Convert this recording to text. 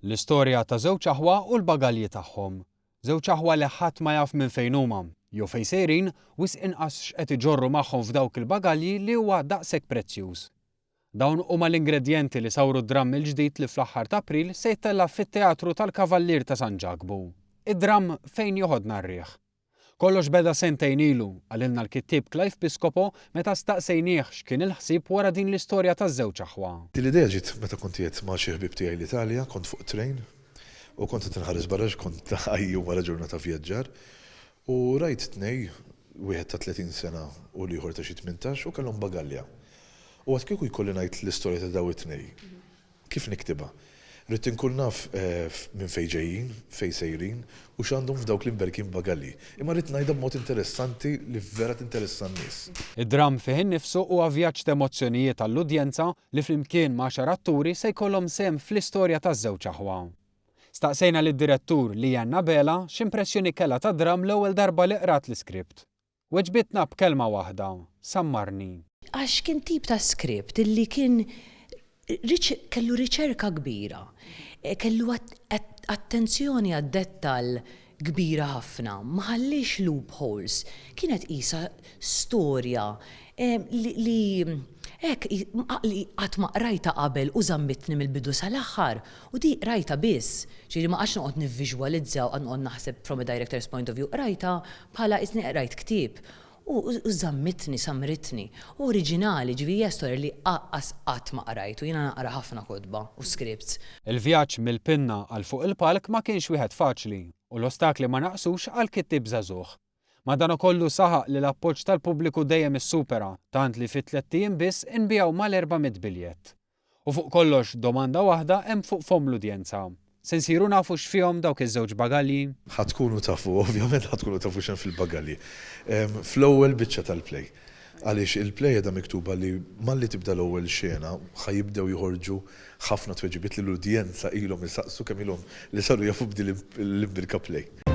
L-istorja ta' żewġ aħwa u l-bagalji tagħhom. Żewġ aħwa li ħadd ma jaf minn fejn huma, jew fejn sejrin wisq inqas x'qed iġorru magħhom f'dawk il-bagalji li huwa daqshekk prezzjuż. Dawn huma l-ingredjenti li sawru d-dramm il-ġdid li fl-aħħar ta' April se jtella fit-Teatru tal-Kavallier ta' San Ġagbu. Id-dramm fejn joħodna r-riħ. Kollox beda sentejn ilu, għalilna l-kittib Clive Piscopo meta staqsejnieh x'kien il-ħsieb wara din l-istorja taż-żewġ aħwa. L-idea ġiet meta kont qiegħed ma' xi ħbieb tiegħi l-Italja, kont fuq train u kont qed inħares barra kont ħajju wara ġurnata vjaġġar u rajt tnej, wieħed ta' 30 sena u l-ieħor ta' xi 18 u kellhom bagalja. U għad kieku jkolli ngħid l-istorja ta' daw it-tnej. Kif niktibha? Rrid inkun naf minn fejn ġejjin, fejn sejrin u x'għandhom f'dawk l-imberkin bagalli. Imma rrid ngħidha b'mod interessanti li vera tinteressa n-nies. Id-dramm fih innifsu huwa vjaġġ ta' emozzjonijiet għall-udjenza li flimkien ma' xar atturi se jkollhom sehem fl-istorja taż-żewġ aħwa. Staqsejna lid-direttur Lianna Bela x'impressjoni kellha tad-dramm l-ewwel darba li qrat l-iskript. Weġbitna b'kelma waħda, sammarni. Għax kien tip ta' skript illi kien kellu riċerka kbira, kellu attenzjoni għad-dettal kbira ħafna, ma ħallix loopholes, kienet qisha storja li qatt ma qrajta qabel u żammitni mill-bidu sal-aħħar u di rajta biss, ġieli ma qax noqgħod nivviżwalizza u noqgħod naħseb from a director's point of view, rajta bħala isni qrajt ktieb. U żammitni, samritni. Oriġinali ġivija storja li qatt ma qarajtu, jiena naqra ħafna kotba u scripts. Il-vjaġġ mill-pinna għal fuq il-palk ma kienx wieħed faċli u l-ostakli ma naqsux għal kittib żagħżugħ. Madankollu saħaq li l-appoġġ tal-pubbliku dejjem issupera, tant li fit 3 ijiem biss inbiegħu mal-400 biljett. U fuq kollox domanda waħda hemm fuq fom l-udjenza. Se nsiru nafu x'fihom dawk iż-żewġ bagalji? Ħadkunu tafu, ovvjament ħadkunu tafu x'hemm fil-bagalji. Fl-ewwel biċċa tal-play. Għaliex il-play qiegħda miktuba li malli tibda l-ewwel xena ħajibdew joħorġu ħafna tweġibiet li l-udjenza ilhom isaqsu kemm ilhom li saru jafu bdi l-imbirka play.